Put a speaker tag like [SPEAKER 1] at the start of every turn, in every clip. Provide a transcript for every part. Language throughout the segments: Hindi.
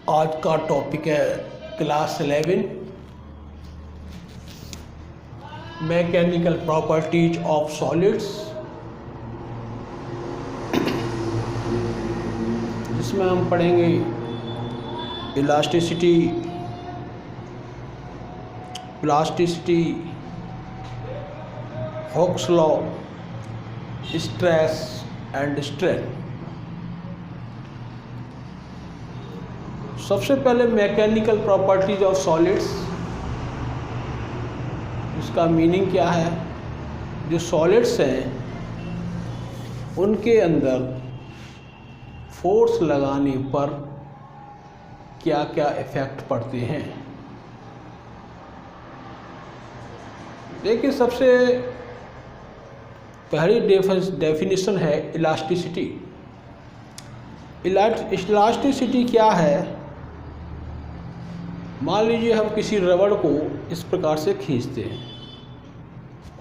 [SPEAKER 1] आज का टॉपिक है class 11 mechanical properties of solids, जिसमें हम पढ़ेंगे elasticity, plasticity, Hooke's law, stress and strain. सबसे पहले मैकेनिकल प्रॉपर्टीज ऑफ सॉलिड्स, इसका मीनिंग क्या है। जो सॉलिड्स हैं उनके अंदर फोर्स लगाने पर क्या क्या इफ़ेक्ट पड़ते हैं। देखिए, सबसे पहली डेफिनेशन है इलास्टिसिटी। इलास्टिसिटी क्या है। मान लीजिए हम किसी रबड़ को इस प्रकार से खींचते हैं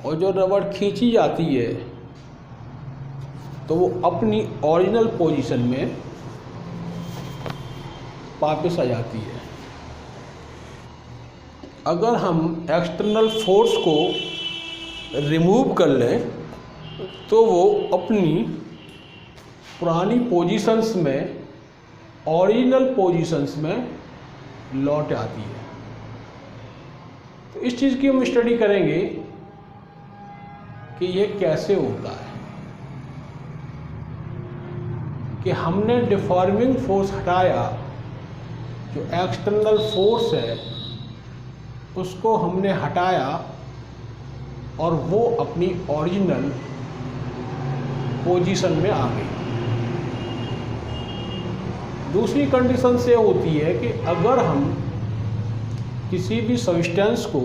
[SPEAKER 1] और जो रबड़ खींची जाती है तो वो अपनी ओरिजिनल पोजीशन में वापस आ जाती है। अगर हम एक्सटर्नल फोर्स को रिमूव कर लें तो वो अपनी पुरानी पोजीशंस में, ओरिजिनल पोजीशंस में लौट आती है। तो इस चीज़ की हम स्टडी करेंगे कि ये कैसे होता है कि हमने डिफॉर्मिंग फोर्स हटाया, जो एक्सटर्नल फोर्स है उसको हमने हटाया और वो अपनी ओरिजिनल पोजीशन में आ गई। दूसरी कंडीशन से होती है कि अगर हम किसी भी सब्सटेंस को,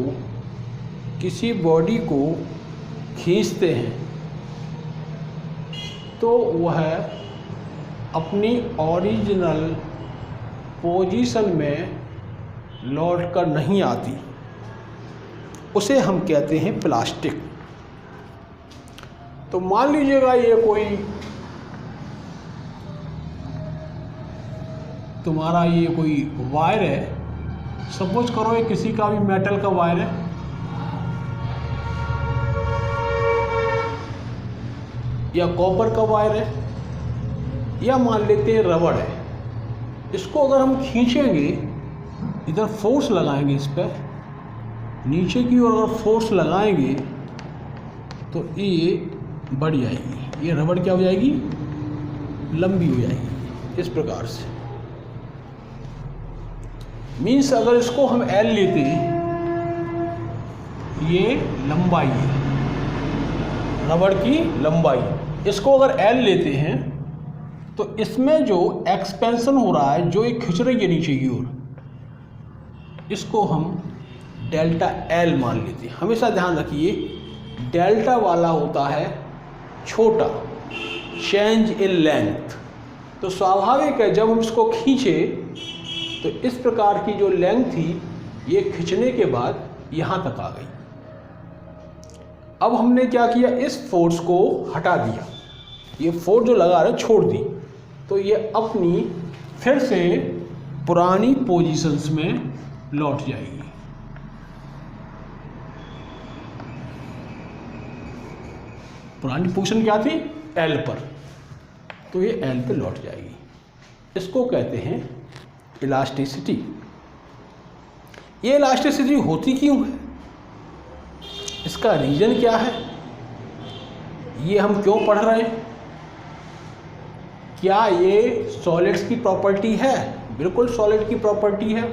[SPEAKER 1] किसी बॉडी को खींचते हैं तो वह अपनी ओरिजिनल पोजीशन में लौट कर नहीं आती, उसे हम कहते हैं प्लास्टिक। तो मान लीजिएगा ये कोई वायर है। सपोज करो ये किसी का भी मेटल का वायर है, या कॉपर का वायर है, या मान लेते हैं रबड़ है। इसको अगर हम खींचेंगे, इधर फोर्स लगाएंगे, इस पर नीचे की ओर अगर फोर्स लगाएंगे तो ये बढ़ जाएगी, ये रबड़ क्या हो जाएगी, लंबी हो जाएगी इस प्रकार से। मीन्स अगर इसको हम एल लेते हैं, ये लंबाई है, रबड़ की लंबाई। इसको अगर एल लेते हैं तो इसमें जो एक्सपेंशन हो रहा है, जो ये खिंच रही है नीचे की ओर, इसको हम डेल्टा एल मान लेते हैं। हमेशा ध्यान रखिए, डेल्टा वाला होता है छोटा, चेंज इन लेंथ। तो स्वाभाविक है जब हम इसको खींचे तो इस प्रकार की जो लेंथ थी, ये खींचने के बाद यहाँ तक आ गई। अब हमने क्या किया, इस फोर्स को हटा दिया, ये फोर्स जो लगा रहे छोड़ दी, तो ये अपनी फिर से पुरानी पोजीशंस में लौट जाएगी। पुरानी पोजीशन क्या थी, एल पर, तो ये एल पे लौट जाएगी। इसको कहते हैं इलास्टिसिटी। ये इलास्टिसिटी होती क्यों है, इसका रीजन क्या है, ये हम क्यों पढ़ रहे हैं। क्या ये सॉलिड्स की प्रॉपर्टी है? बिल्कुल सॉलिड की प्रॉपर्टी है।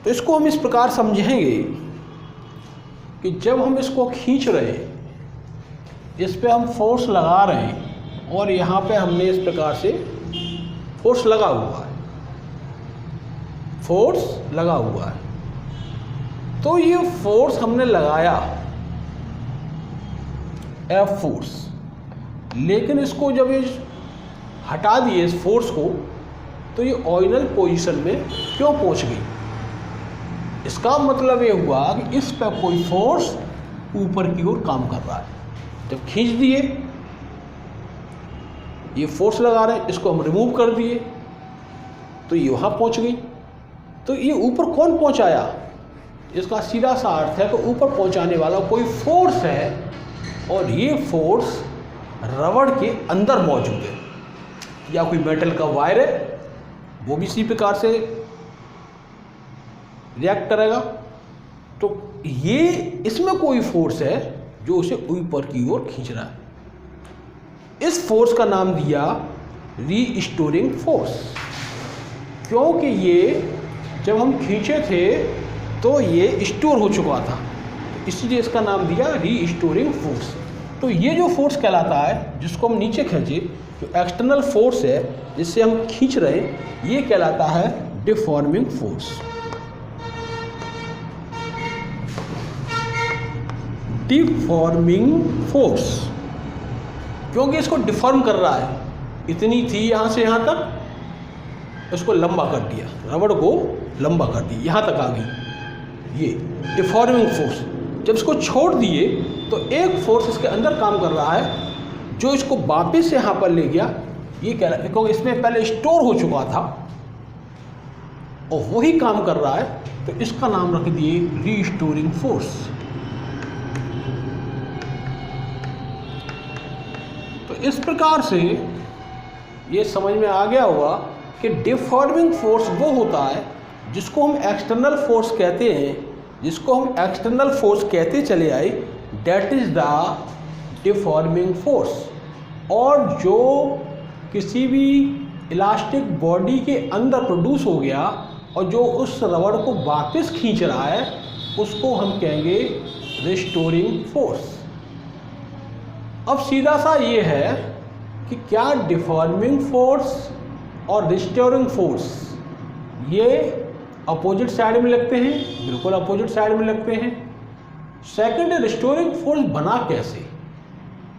[SPEAKER 1] तो इसको हम इस प्रकार समझेंगे कि जब हम इसको खींच रहे हैं, इस पे हम फोर्स लगा रहे हैं और यहाँ पे हमने इस प्रकार से फोर्स लगा हुआ है, तो ये फोर्स हमने लगाया, एफ फोर्स, लेकिन इसको जब ये हटा दिए इस फोर्स को, तो ये ओरिजिनल पोजीशन में क्यों पहुंच गई। इसका मतलब ये हुआ कि इस पर कोई फोर्स ऊपर की ओर काम कर रहा है। जब खींच दिए, ये फोर्स लगा रहे हैं, इसको हम रिमूव कर दिए, तो ये वहाँ पहुँच गई। तो ये ऊपर कौन पहुँचाया? इसका सीधा सा अर्थ है कि ऊपर पहुँचाने वाला कोई फोर्स है, और ये फोर्स रबड़ के अंदर मौजूद है, या कोई मेटल का वायर है वो भी इसी प्रकार से रिएक्ट करेगा। तो ये इसमें कोई फोर्स है जो उसे ऊपर की ओर खींच रहा है। इस फोर्स का नाम दिया रीस्टोरिंग फोर्स, क्योंकि ये जब हम खींचे थे तो ये स्टोर हो चुका था, इसलिए इसका नाम दिया रीस्टोरिंग फोर्स। तो ये जो फोर्स कहलाता है, जिसको हम नीचे खींचे, जो एक्सटर्नल फोर्स है जिससे हम खींच रहे हैं, ये कहलाता है डिफॉर्मिंग फोर्स। डिफॉर्मिंग फोर्स, क्योंकि इसको डिफॉर्म कर रहा है, इतनी थी यहाँ से यहाँ तक, इसको लंबा कर दिया, रबड़ को लंबा कर दिया, यहाँ तक आ गई, ये डिफॉर्मिंग फोर्स। जब इसको छोड़ दिए तो एक फोर्स इसके अंदर काम कर रहा है जो इसको वापस से यहाँ पर ले गया, ये कह रहा है, क्योंकि इसमें पहले स्टोर हो चुका था और वही काम कर रहा है, तो इसका नाम रख दिए रीस्टोरिंग फोर्स। तो इस प्रकार से ये समझ में आ गया होगा कि डिफॉर्मिंग फोर्स वो होता है जिसको हम एक्सटर्नल फोर्स कहते हैं, जिसको हम एक्सटर्नल फोर्स कहते चले आए, that is the deforming force. और जो किसी भी इलास्टिक बॉडी के अंदर प्रोड्यूस हो गया और जो उस रबड़ को वापस खींच रहा है, उसको हम कहेंगे रिस्टोरिंग फोर्स। अब सीधा सा ये है कि क्या डिफॉर्मिंग फोर्स और रिस्टोरिंग फोर्स ये अपोजिट साइड में लगते हैं? बिल्कुल अपोजिट साइड में लगते हैं। सेकंड, रिस्टोरिंग फोर्स बना कैसे?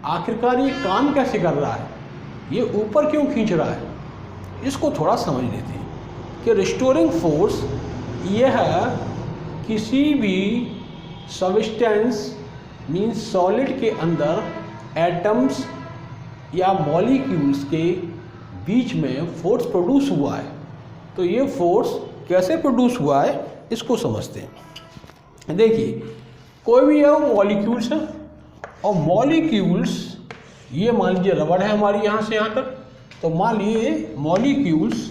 [SPEAKER 1] आखिरकार ये काम कैसे कर रहा है? ये ऊपर क्यों खींच रहा है? इसको थोड़ा समझ लेते हैं कि रिस्टोरिंग फोर्स ये है किसी भी सब्सटेंस मीन्स सॉलिड के अंदर एटम्स या मॉलिक्यूल्स के बीच में फोर्स प्रोड्यूस हुआ है। तो ये फोर्स कैसे प्रोड्यूस हुआ है इसको समझते हैं। देखिए, कोई भी मॉलिक्यूल्स है और मॉलिक्यूल्स, ये मान लीजिए रबड़ है हमारी यहाँ से यहाँ तक, तो मान लीजिए मॉलिक्यूल्स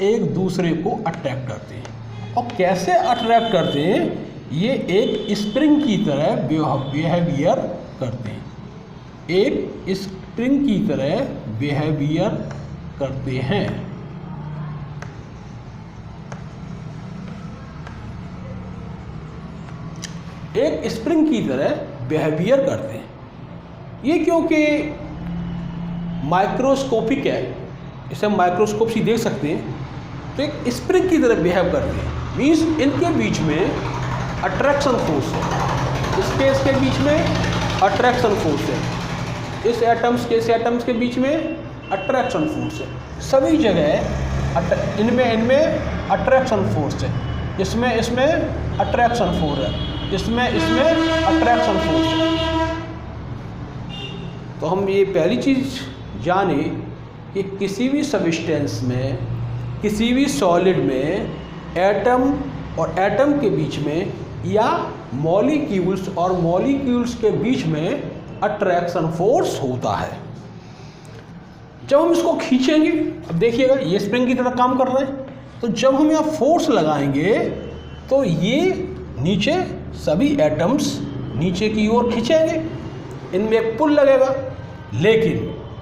[SPEAKER 1] एक दूसरे को अट्रैक्ट करते हैं। और कैसे अट्रैक्ट करते हैं? ये एक स्प्रिंग की तरह बिहेवियर करते हैं, एक स्प्रिंग की तरह बिहेवियर करते हैं। एक स्प्रिंग की तरह बिहेवियर करते हैं। ये क्योंकि माइक्रोस्कोपिक है, इसे हम माइक्रोस्कोप से देख सकते हैं, तो एक स्प्रिंग की तरह बिहेव करते हैं। मीन्स इनके बीच में अट्रैक्शन फोर्स है, इसके बीच में अट्रैक्शन फोर्स है, इस एटम्स के बीच में अट्रैक्शन फोर्स है। सभी जगह इनमें अट्रैक्शन फोर्स है, इसमें अट्रैक्शन फोर्स है, इसमें अट्रैक्शन फोर्स है। तो हम ये पहली चीज़ जाने कि किसी भी सब्सटेंस में, किसी भी सॉलिड में एटम और एटम के बीच में या मॉलिक्यूल्स और मॉलिक्यूल्स के बीच में अट्रैक्शन फोर्स होता है। जब हम इसको खींचेंगे, अब देखिएगा ये स्प्रिंग की तरह काम कर रहे हैं, तो जब हम यहाँ फोर्स लगाएंगे तो ये नीचे सभी एटम्स नीचे की ओर खींचेंगे, इनमें एक पुल लगेगा। लेकिन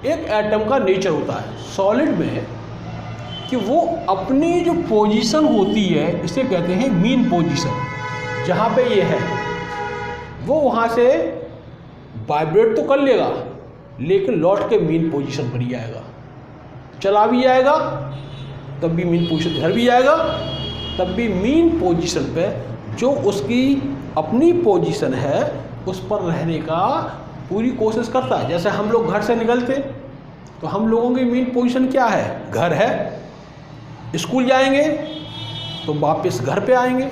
[SPEAKER 1] एक एटम का नेचर होता है सॉलिड में कि वो अपनी जो पोजीशन होती है, इसे कहते हैं मीन पोजीशन, जहाँ पे ये है वो वहाँ से वाइब्रेट तो कर लेगा लेकिन लौट के मीन पोजीशन पर ही आएगा। चला भी जाएगा तब भी मीन पोजीशन, घर भी आएगा तब भी मीन पोजीशन पे, जो उसकी अपनी पोजीशन है उस पर रहने का पूरी कोशिश करता है। जैसे हम लोग घर से निकलते तो हम लोगों की मीन पोजीशन क्या है? घर है। स्कूल जाएंगे तो वापस घर पे आएंगे,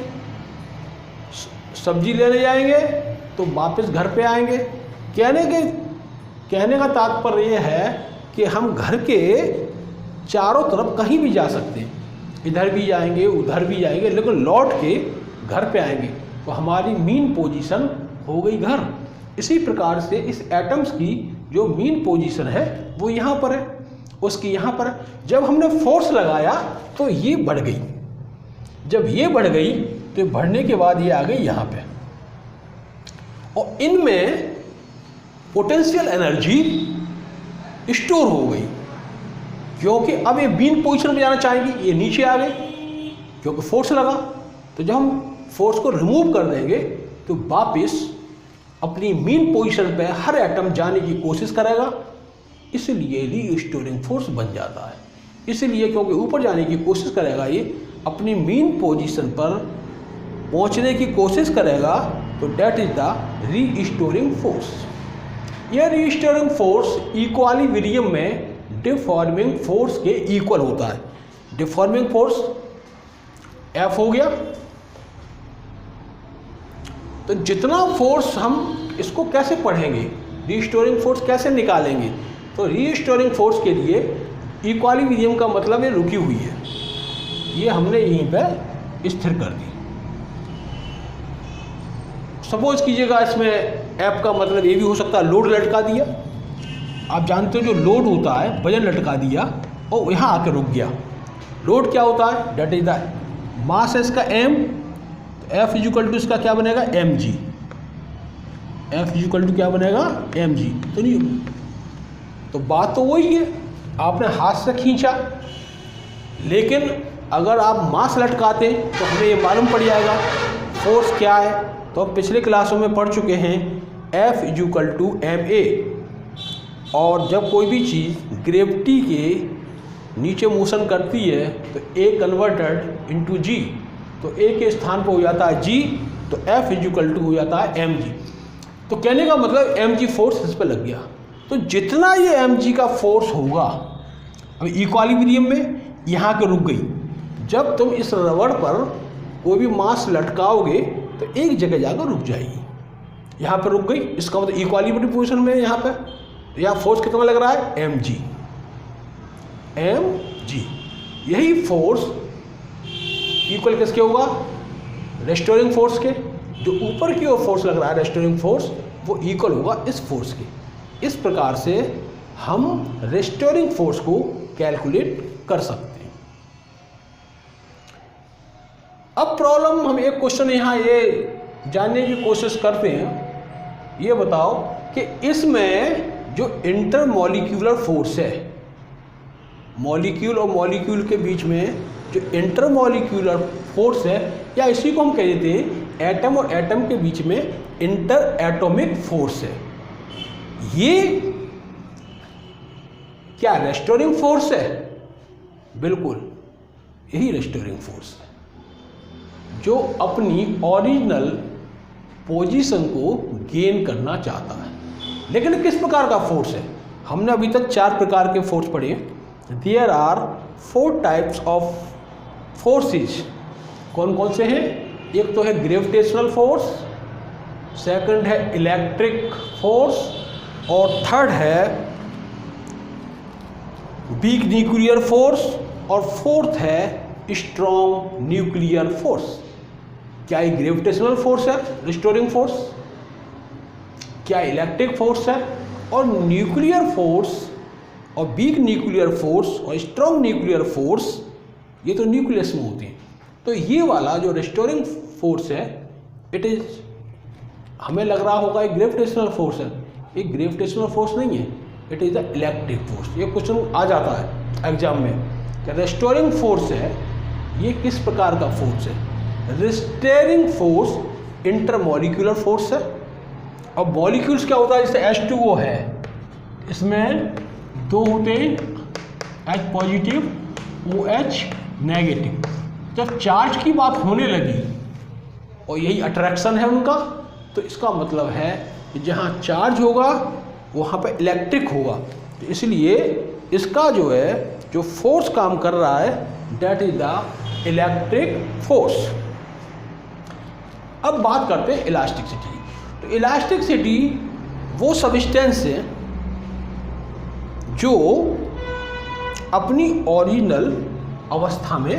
[SPEAKER 1] सब्जी लेने जाएंगे तो वापस घर पे आएंगे। कहने का तात्पर्य यह है कि हम घर के चारों तरफ कहीं भी जा सकते हैं। इधर भी जाएंगे उधर भी जाएंगे, लेकिन लौट के घर पे आएंगे तो हमारी मीन पोजीशन हो गई घर। इसी प्रकार से इस एटम्स की जो मीन पोजीशन है वो यहाँ पर है, उसकी यहाँ पर है। जब हमने फोर्स लगाया तो ये बढ़ गई, जब ये बढ़ गई तो बढ़ने के बाद ये आ गई यहाँ पे, और इनमें पोटेंशियल एनर्जी स्टोर हो गई, क्योंकि अब ये मीन पोजीशन में जाना चाहेंगी, ये नीचे आ गई क्योंकि फोर्स लगा। तो जब हम फोर्स को रिमूव कर देंगे तो वापस अपनी मीन पोजीशन पे हर एटम जाने की कोशिश करेगा, इसलिए रीस्टोरिंग फोर्स बन जाता है। इसलिए क्योंकि ऊपर जाने की कोशिश करेगा, ये अपनी मीन पोजीशन पर पहुंचने की कोशिश करेगा, तो that is the restoring force. यह रीस्टोरिंग फोर्स इक्विलिब्रियम में डिफॉर्मिंग फोर्स के इक्वल होता है। डिफॉर्मिंग फोर्स F हो गया, तो जितना फोर्स हम इसको कैसे पढ़ेंगे, रीस्टोरिंग फोर्स कैसे निकालेंगे, तो रीस्टोरिंग फोर्स के लिए इक्विलिब्रियम का मतलब ये रुकी हुई है, ये हमने यहीं पे स्थिर कर दी। सपोज कीजिएगा इसमें F का मतलब ये भी हो सकता है लोड लटका दिया। आप जानते हो जो लोड होता है, वजन लटका दिया और यहाँ आके रुक गया। लोड क्या होता है, डेट इज द मास है इसका m, तो F इक्वल टू इसका क्या बनेगा mg। F इक्वल टू क्या बनेगा mg। तो नहीं, तो बात तो वही है, आपने हाथ से खींचा, लेकिन अगर आप मास लटकाते तो हमें ये मालूम पड़ जाएगा फोर्स क्या है। तो हम पिछले क्लासों में पढ़ चुके हैं F इक्वल टू ma, और जब कोई भी चीज़ ग्रेविटी के नीचे मोशन करती है तो A कन्वर्टेड इनटू G, तो A के स्थान पर हो जाता है G, तो F इक्वल टू हो जाता है mg। तो कहने का मतलब mg फोर्स इस पर लग गया। तो जितना ये mg का फोर्स होगा, अब इक्विलिब्रियम में यहाँ के रुक गई, जब तुम इस रबड़ पर कोई भी मास लटकाओगे तो एक जगह जाकर रुक जाएगी, यहाँ पर रुक गई, इसका मतलब इक्विलिब्रियम पोजीशन में यहाँ पे, यहाँ फोर्स कितना लग रहा है mg। यही फोर्स इक्वल किसके होगा, रेस्टोरिंग फोर्स के। जो ऊपर की ओर फोर्स लग रहा है रेस्टोरिंग फोर्स, वो इक्वल होगा इस फोर्स के। इस प्रकार से हम रेस्टोरिंग फोर्स को कैलकुलेट कर सकते हैं। अब प्रॉब्लम, हम एक क्वेश्चन यहाँ ये जानने की कोशिश करते हैं, ये बताओ कि इसमें जो इंटरमॉलिक्यूलर फोर्स है, मॉलिक्यूल और मॉलिक्यूल के बीच में जो इंटरमॉलिक्यूलर फोर्स है, या इसी को हम कह देते हैं एटम और एटम के बीच में इंटर एटॉमिक फोर्स है, ये क्या रेस्टोरिंग फोर्स है? बिल्कुल, यही रेस्टोरिंग फोर्स है, जो अपनी ओरिजिनल पोजीशन को गेन करना चाहता है। लेकिन किस प्रकार का फोर्स है? हमने अभी तक 4 प्रकार के फोर्स पढ़े। There are 4 types of forces. कौन कौन से हैं? एक तो है ग्रेविटेशनल फोर्स, सेकंड है इलेक्ट्रिक फोर्स, और थर्ड है वीक न्यूक्लियर फोर्स, और फोर्थ है स्ट्रॉन्ग न्यूक्लियर फोर्स। क्या ये ग्रेविटेशनल फोर्स है, रिस्टोरिंग फोर्स? क्या इलेक्ट्रिक फोर्स है? और न्यूक्लियर फोर्स और वीक न्यूक्लियर फोर्स और स्ट्रॉन्ग न्यूक्लियर फोर्स, ये तो न्यूक्लियस में होती हैं। तो ये वाला जो रिस्टोरिंग फोर्स है, इट इज, हमें लग रहा होगा एक ग्रेविटेशनल फोर्स है, ये ग्रेविटेशनल फोर्स नहीं है, it is the electric force. ये क्वेश्चन आ जाता है एग्जाम में, क्या रिस्टोरिंग फोर्स है, ये किस प्रकार का फोर्स है? रिस्टोरिंग फोर्स इंटरमॉलिक्यूलर फोर्स है। अब मॉलिक्यूल्स क्या होता है? जैसे H2O है, इसमें 2 होते हैं, H पॉजिटिव, OH नेगेटिव। जब चार्ज की बात होने लगी और यही अट्रैक्शन है उनका, तो इसका मतलब है कि जहाँ चार्ज होगा वहाँ पे इलेक्ट्रिक होगा। तो इसलिए इसका जो है, जो फोर्स काम कर रहा है, that is the electric force. अब बात करते हैं इलास्टिसिटी। तो इलास्टिसिटी वो सब्सटेंस है जो अपनी ओरिजिनल अवस्था में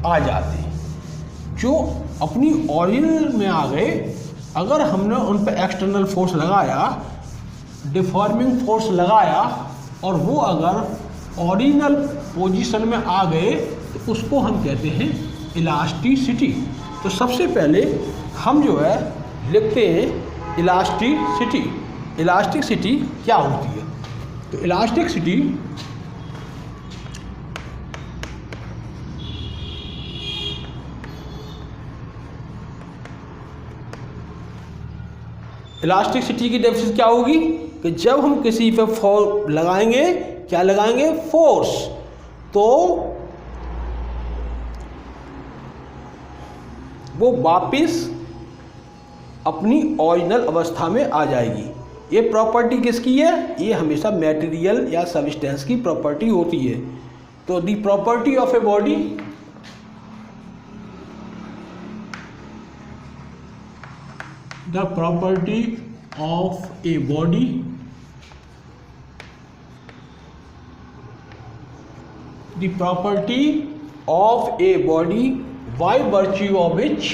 [SPEAKER 1] आ जाते हैं। जो अपनी ओरिजिनल में आ गए, अगर हमने उन पर एक्सटर्नल फोर्स लगाया, डिफॉर्मिंग फोर्स लगाया, और वो अगर ओरिजिनल पोजीशन में आ गए तो उसको हम कहते हैं इलास्टिसिटी। तो सबसे पहले हम जो है लिखते हैं इलास्टिसिटी। इलास्टिसिटी क्या होती है? तो इलास्टिसिटी इलास्टिसिटी की डेफिनेशन क्या होगी कि जब हम किसी पे फोर्स लगाएंगे, क्या लगाएंगे? फोर्स, तो वो वापस अपनी ओरिजिनल अवस्था में आ जाएगी। ये प्रॉपर्टी किसकी है? ये हमेशा मटेरियल या सब्सटेंस की प्रॉपर्टी होती है। तो the property of a body, the property of a body the property of a body by virtue of which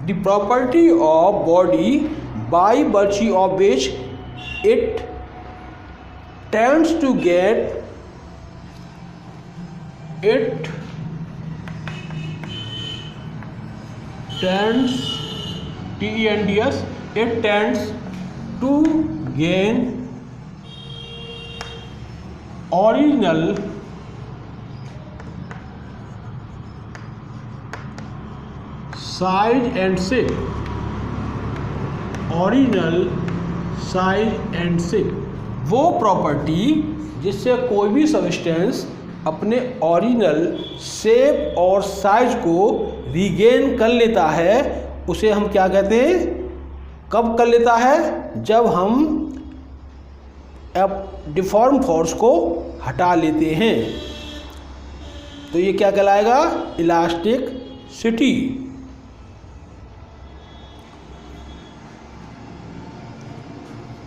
[SPEAKER 1] the property of body by virtue of which it tends to get it tends TENDS it tends to gain original size and shape, original size and shape। वो प्रॉपर्टी जिससे कोई भी सब्सटेंस अपने ओरिजिनल शेप और साइज को रीगेन कर लेता है, उसे हम क्या कहते हैं? कब कर लेता है? जब हम डिफॉर्म फोर्स को हटा लेते हैं। तो ये क्या कहलाएगा? Elasticity.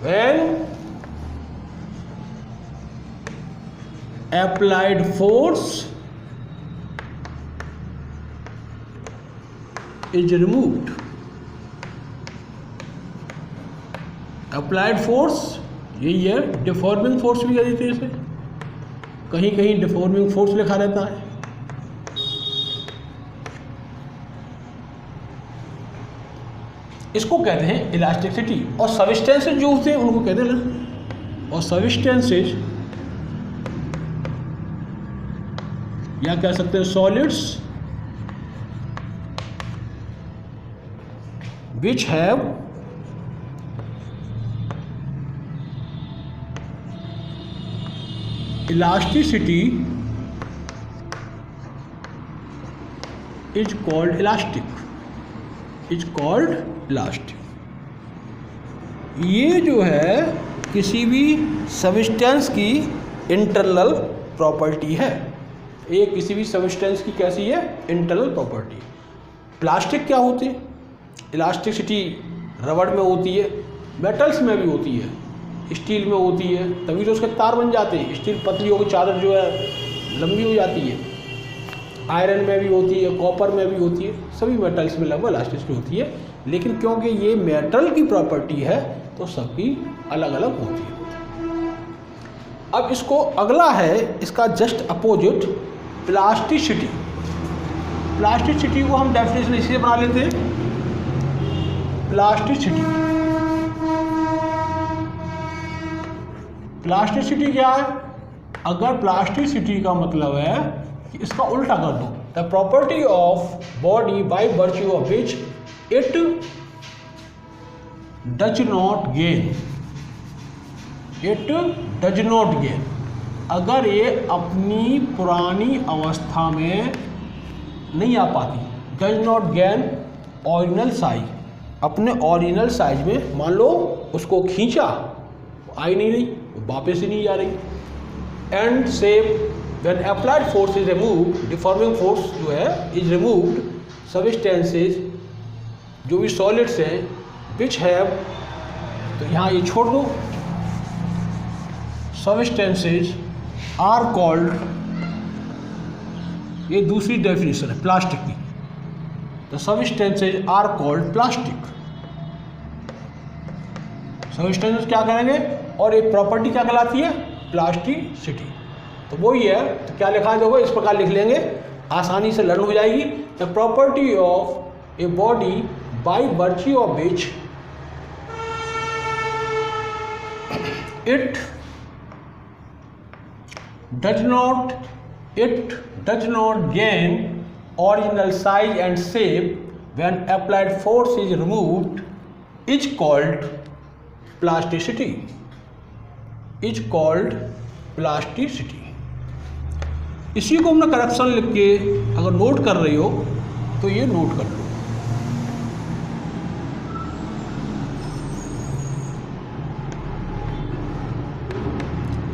[SPEAKER 1] When applied force is removed, applied force यही है, डिफॉर्मिंग फोर्स भी कह देते हैं इसे, कहीं कहीं डिफॉर्मिंग फोर्स लिखा रहता है। इसको कहते हैं इलास्टिसिटी। और सब्सटेंसेस जो होते हैं उनको कहते हैं ना, और सब्सटेंसेस या कह सकते हैं solids which have elasticity is called elastic, is called elastic. ये जो है किसी भी सब्सटेंस की इंटरनल प्रॉपर्टी है। ये किसी भी सब्सटेंस की कैसी है? Internal property. प्लास्टिक क्या होती है? इलास्टिसिटी रबड़ में होती है, मेटल्स में भी होती है, स्टील में होती है, तभी तो उसके तार बन जाते हैं। स्टील पतली होगी, चादर जो है लंबी हो जाती है। आयरन में भी होती है, कॉपर में भी होती है, सभी मेटल्स में लगभग इलास्टिसिटी होती है। लेकिन क्योंकि ये मेटल की प्रॉपर्टी है तो सबकी अलग अलग होती है। अब इसको अगला है, इसका जस्ट अपोजिट प्लास्टिसिटी। प्लास्टिसिटी को हम डेफिनेशन इसी से बना लेते हैं। प्लास्टिसिटी, प्लास्टिसिटी क्या है? अगर प्लास्टिसिटी का मतलब है कि इसका उल्टा कर दो, the property of body by virtue of which it does not gain, it does not gain. अगर ये अपनी पुरानी अवस्था में नहीं आ पाती, does not gain original size, अपने ओरिजिनल साइज में मान लो उसको खींचा, आई नहीं रही, वापस ही नहीं जा रही। And same when applied force is removed, deforming force जो है इज रिमूव्ड, सब्सटेंसेस जो भी सॉलिड्स हैं विच हैव, तो यहाँ ये छोड़ दो, सबस्टेंसेज आर कॉल्ड, ये दूसरी डेफिनेशन है प्लास्टिक की, the substances are called plastic. Substances क्या करेंगे, और एक प्रॉपर्टी क्या कहलाती है, प्लास्टिसिटी। तो वही है, तो क्या लिखा है, देखो इस प्रकार लिख लेंगे, आसानी से लर्न हो जाएगी। The property of a body by virtue of which it does not gain original size and shape when applied force is removed is called plasticity, is called plasticity। इसी को हमने करेक्शन लिख के अगर नोट कर रही हो तो ये नोट कर लो।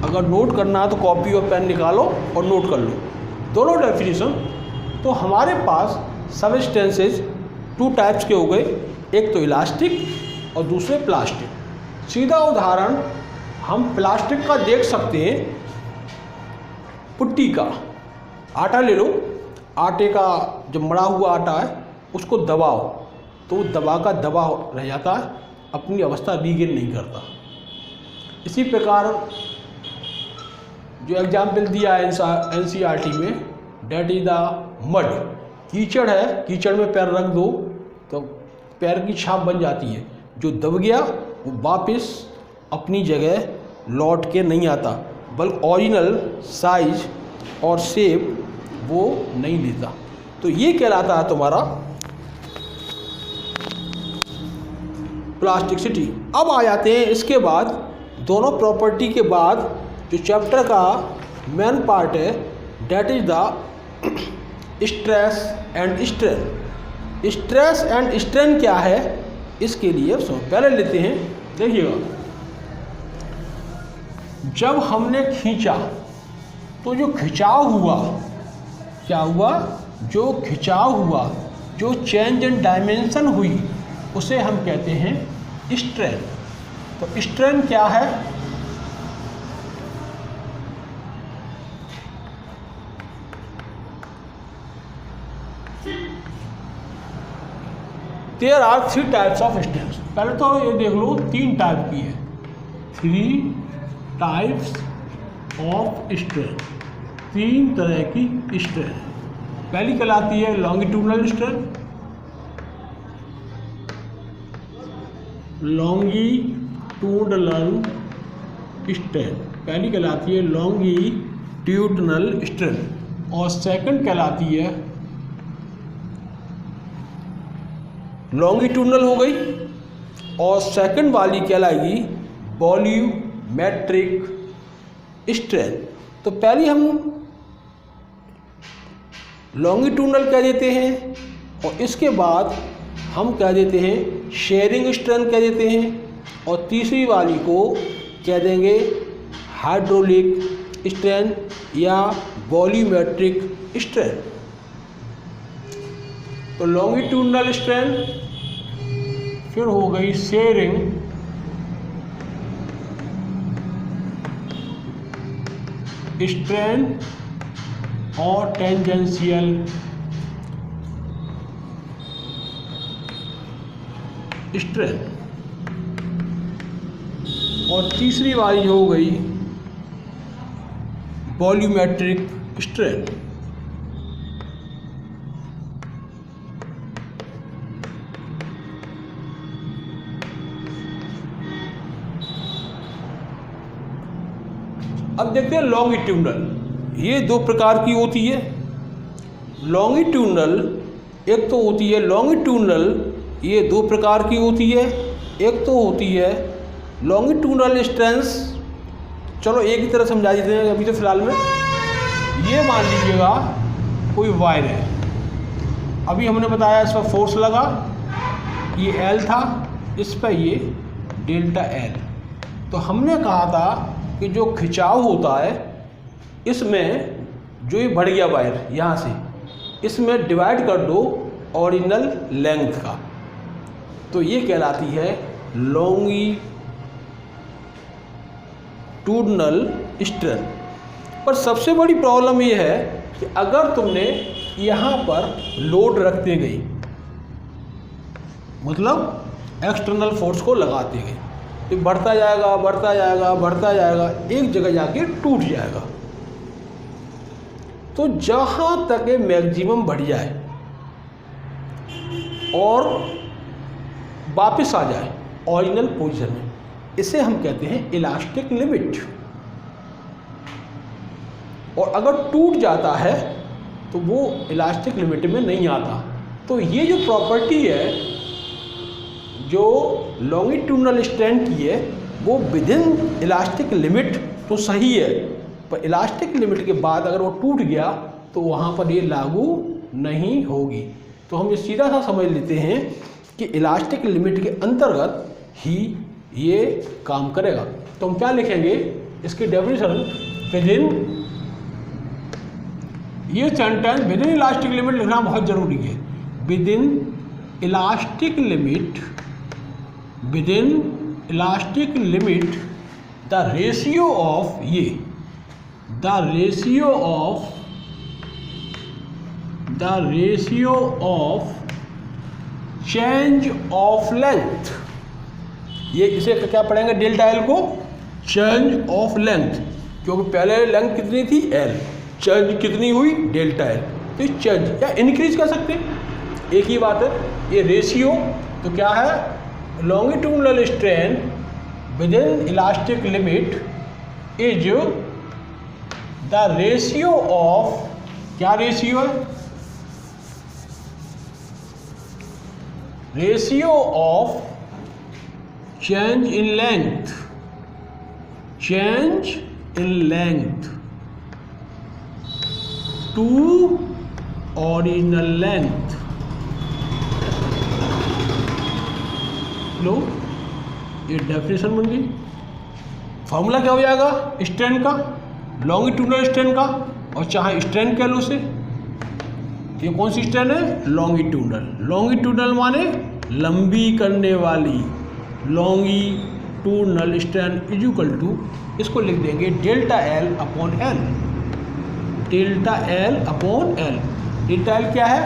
[SPEAKER 1] अगर नोट करना है तो कॉपी और पेन निकालो और नोट कर लो दोनों डेफिनेशन। तो हमारे पास सबस्टेंसेज टू टाइप्स के हो गए, एक तो इलास्टिक और दूसरे प्लास्टिक। सीधा उदाहरण हम प्लास्टिक का देख सकते हैं, पुट्टी का आटा ले लो, आटे का जब मड़ा हुआ आटा है उसको दबाओ तो दबा का दबा रह जाता है, अपनी अवस्था रीगेन नहीं करता। इसी प्रकार जो एग्जाम्पल दिया है NCERT में, डेट इज द मड, कीचड़ है, कीचड़ में पैर रख दो तो पैर की छाप बन जाती है, जो दब गया वो वापस अपनी जगह लौट के नहीं आता, बल्कि ओरिजिनल साइज और शेप वो नहीं लेता। तो ये कहलाता है तुम्हारा प्लास्टिसिटी। अब आ जाते हैं इसके बाद, दोनों प्रॉपर्टी के बाद जो चैप्टर का मेन पार्ट है, that is the stress and strain. Stress and strain क्या है, इसके लिए पहले लेते हैं, देखिएगा जब हमने खींचा तो जो खिंचाव हुआ, क्या हुआ, जो खिंचाव हुआ, जो चेंज इन डायमेंशन हुई उसे हम कहते हैं स्ट्रेन। तो स्ट्रेन क्या है, there are 3 types of strain. पहले तो ये देख लो 3 टाइप की है, 3 टाइप्स ऑफ स्ट्रेन, 3 तरह की स्ट्रेन। पहली कहलाती है लॉन्गिट्यूडनल स्ट्रेन, लॉन्गिट्यूडनल स्ट्रेन पहली कहलाती है लॉन्गिट्यूडनल स्ट्रेन, और सेकंड कहलाती है लॉन्गिट्यूडनल हो गई, और सेकंड वाली कहलाएगी वॉल्यूमेट्रिक स्ट्रेन। तो पहली हम लॉन्गिट्यूडनल कह देते हैं, और इसके बाद हम कह देते हैं शेयरिंग स्ट्रेन कह देते हैं, और तीसरी वाली को कह देंगे हाइड्रोलिक स्ट्रेन या वॉल्यूमेट्रिक स्ट्रेन। तो लॉन्गिट्यूडनल स्ट्रेन, फिर हो गई शेयरिंग स्ट्रेन और टेंजेंशियल स्ट्रेन, और तीसरी वाली हो गई वॉल्यूमेट्रिक स्ट्रेन। अब देखते हैं लॉन्गिट्यूडनल। ये 2 प्रकार की होती है लॉन्गिट्यूडनल। एक तो होती है लॉन्गिट्यूडनल, ये 2 प्रकार की होती है। एक तो होती है लॉन्गिट्यूडनल स्ट्रेंस, चलो एक ही तरह समझा देते हैं अभी तो फिलहाल में। ये मान लीजिएगा कोई वायर है, अभी हमने बताया इस पर फोर्स लगा, ये L था, इस पर ये डेल्टा L। तो हमने कहा था कि जो खिंचाव होता है इसमें जो ये बढ़ गया वायर यहाँ से, इसमें डिवाइड कर दो ओरिजिनल लेंथ का, तो ये कहलाती है लॉन्गिट्यूडनल स्ट्रेन। पर सबसे बड़ी प्रॉब्लम ये है कि अगर तुमने यहाँ पर लोड रखते गई, मतलब एक्सटर्नल फोर्स को लगाते गए, तो बढ़ता जाएगा बढ़ता जाएगा बढ़ता जाएगा, एक जगह जाके टूट जाएगा। तो जहाँ तक ये मैक्सिमम बढ़ जाए और वापस आ जाए ओरिजिनल पोजीशन में, इसे हम कहते हैं इलास्टिक लिमिट। और अगर टूट जाता है तो वो इलास्टिक लिमिट में नहीं आता। तो ये जो प्रॉपर्टी है जो लॉन्गिट्यूडनल स्ट्रेन की है वो विद इन इलास्टिक लिमिट तो सही है, पर इलास्टिक लिमिट के बाद अगर वो टूट गया तो वहाँ पर ये लागू नहीं होगी। तो हम ये सीधा सा समझ लेते हैं कि इलास्टिक लिमिट के अंतर्गत ही ये काम करेगा। तो हम क्या लिखेंगे, इसकी डेफिनेशन विद इन, ये sentence within elastic limit लिखना बहुत जरूरी है। Within elastic limit, within elastic limit the ratio of, ये the ratio of change of length, ये इसे क्या पढ़ेंगे डेल्टा एल को, चेंज ऑफ लेंथ, क्योंकि पहले लेंथ कितनी थी एल, चेंज कितनी हुई डेल्टा एल, तो चेंज या इंक्रीज कर सकते हैं, एक ही बात है। ये रेशियो तो क्या है, longitudinal strain within elastic limit is the ratio of, क्या रेशियो है, ratio of change in length, change in length to original length. लो ये डेफिनेशन बन गई। फॉर्मूला क्या हो जाएगा स्ट्रेन का, लॉन्गिट्यूडनल स्ट्रेन का, और चाहे स्ट्रेन कह लो उसे, ये कौन सी स्ट्रेन है, लॉन्गिट्यूडनल। लॉन्गिट्यूडनल माने लंबी करने वाली, longitudinal strain is equal to, इसको लिख देंगे delta L upon L, delta L upon L. Delta L क्या है,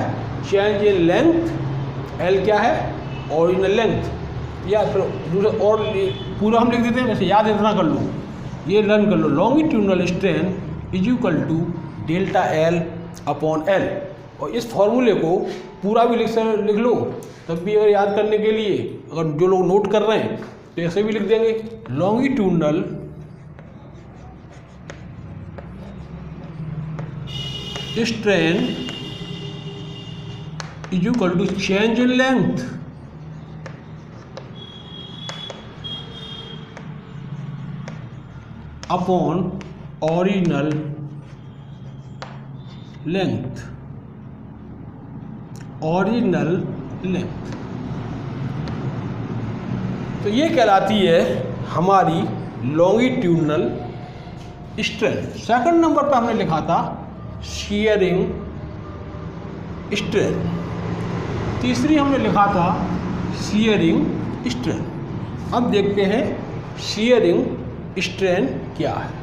[SPEAKER 1] चेंज इन लेंथ, एल क्या है, ओरिजिनल लेंथ, या फिर दूसरा और पूरा हम लिख देते हैं, वैसे याद इतना कर लो, ये लर्न कर लो, longitudinal strain is equal to delta L upon L. और इस फॉर्मूले को पूरा भी लिख लो, तब भी अगर याद करने के लिए, अगर जो लोग नोट कर रहे हैं तो ऐसे भी लिख देंगे, longitudinal strain is equal to change in length upon original length, original length. तो ये कहलाती है हमारी लॉन्गिट्यूडनल स्ट्रेन। सेकंड नंबर पे हमने लिखा था शियरिंग स्ट्रेन, तीसरी हमने लिखा था शियरिंग स्ट्रेन। अब देखते हैं शियरिंग स्ट्रेन क्या है।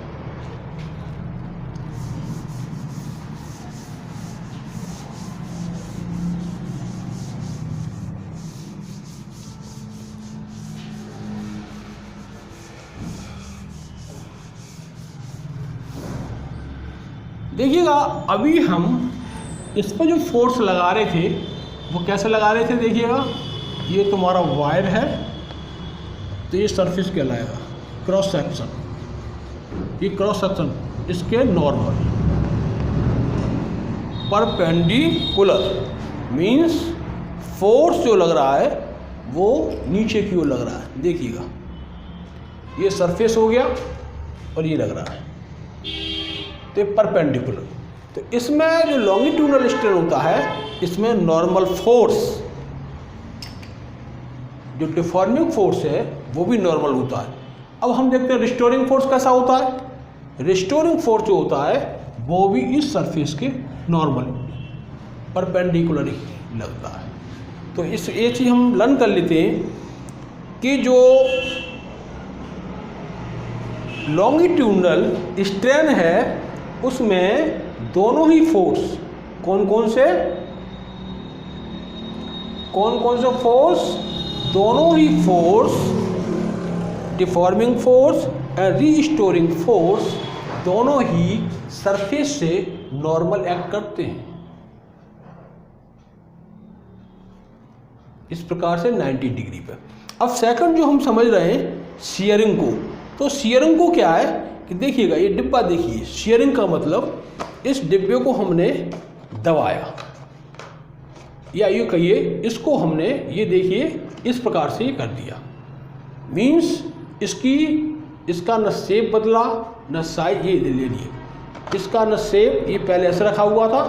[SPEAKER 1] देखिएगा अभी हम इस पर जो फोर्स लगा रहे थे वो कैसे लगा रहे थे, देखिएगा ये तुम्हारा वायर है, तो ये सरफेस कहलाएगा क्रॉस सेक्शन, ये क्रॉस सेक्शन इसके नॉर्मल परपेंडिकुलर, मीन्स फोर्स जो लग रहा है वो नीचे की ओर लग रहा है। देखिएगा ये सरफेस हो गया और ये लग रहा है, तो परपेंडिकुलर। तो इसमें जो लॉन्गिट्यूडनल स्ट्रेन होता है इसमें नॉर्मल फोर्स, जो डिफॉर्मिंग फोर्स है वो भी नॉर्मल होता है। अब हम देखते हैं रिस्टोरिंग फोर्स कैसा होता है। रिस्टोरिंग फोर्स जो होता है वो भी इस सरफेस के नॉर्मल परपेंडिकुलर ही लगता है। तो इस ये चीज़ हम लर्न कर लेते हैं कि जो लॉन्गिट्यूडनल स्ट्रेन है उसमें दोनों ही फोर्स कौन कौन से फोर्स, दोनों ही force, deforming force and restoring force, दोनों ही सरफेस से नॉर्मल एक्ट करते हैं। इस प्रकार से 90 डिग्री पे। अब सेकंड जो हम समझ रहे हैं शियरिंग को, तो शियरिंग को क्या है कि देखिएगा ये डिब्बा देखिए, शियरिंग का मतलब इस डिब्बे को हमने दबाया या ये कहिए इसको हमने, ये देखिए इस प्रकार से ये कर दिया, मीन्स इसका न शेप बदला न साइज, ये ले लिए इसका न शेप, ये पहले ऐसे रखा हुआ था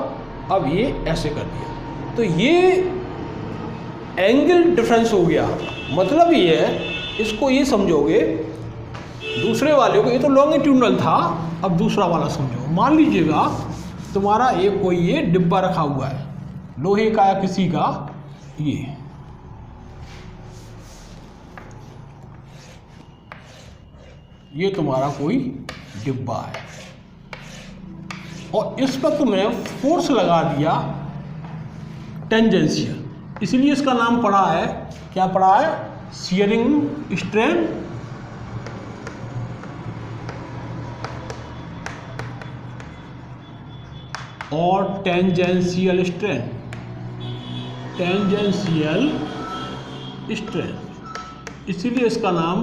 [SPEAKER 1] अब ये ऐसे कर दिया, तो ये एंगल डिफरेंस हो गया। मतलब ये है, इसको ये समझोगे दूसरे वाले को, ये तो लॉन्गिट्यूडनल था, अब दूसरा वाला समझो। मान लीजिएगा तुम्हारा एक कोई ये डिब्बा रखा हुआ है लोहे का या किसी का, ये तुम्हारा कोई डिब्बा है और इस पर तुमने फोर्स लगा दिया टेंजेंशियल, इसलिए इसका नाम पड़ा है, क्या पड़ा है, शियरिंग स्ट्रेन और टेंजेंशियल स्ट्रेन, इसीलिए इसका नाम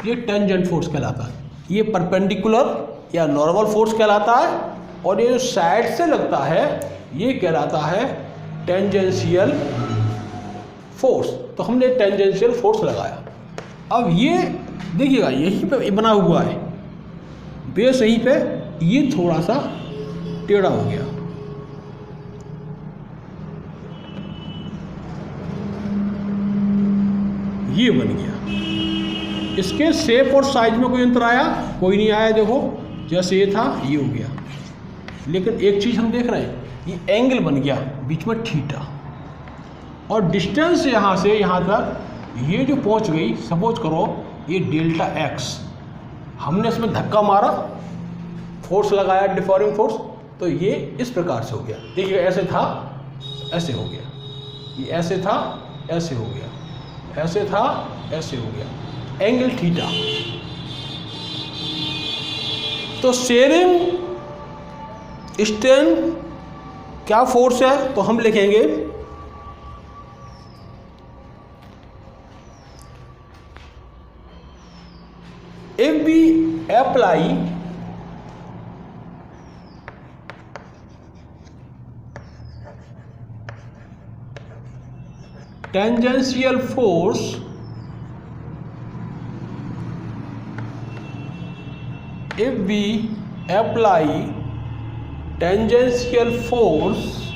[SPEAKER 1] ये टेंजेंट फोर्स कहलाता है। ये परपेंडिकुलर या नॉर्मल फोर्स कहलाता है और ये जो साइड से लगता है ये कहलाता है टेंजेंशियल फोर्स। तो हमने टेंजेंशियल फोर्स लगाया। अब ये देखिएगा यहीं पे बना हुआ है बेस, यहीं पे ये थोड़ा सा टेढ़ा हो गया, ये बन गया। इसके शेप और साइज में कोई अंतर आया? कोई नहीं आया। देखो जैसे ये था ये हो गया, लेकिन एक चीज़ हम देख रहे हैं, ये एंगल बन गया बीच में थीटा, और डिस्टेंस यहाँ से यहाँ तक ये जो पहुँच गई, सपोज करो ये डेल्टा एक्स, हमने इसमें धक्का मारा, फोर्स लगाया डिफॉर्मिंग फोर्स, तो ये इस प्रकार से हो गया। देखिए ऐसे था ऐसे हो गया, ये ऐसे था ऐसे हो गया, ऐसे था ऐसे हो गया, एंगल थीटा। तो शेयरिंग स्ट्रेन क्या फोर्स है? तो हम लिखेंगे if we apply tangential force if we apply tangential force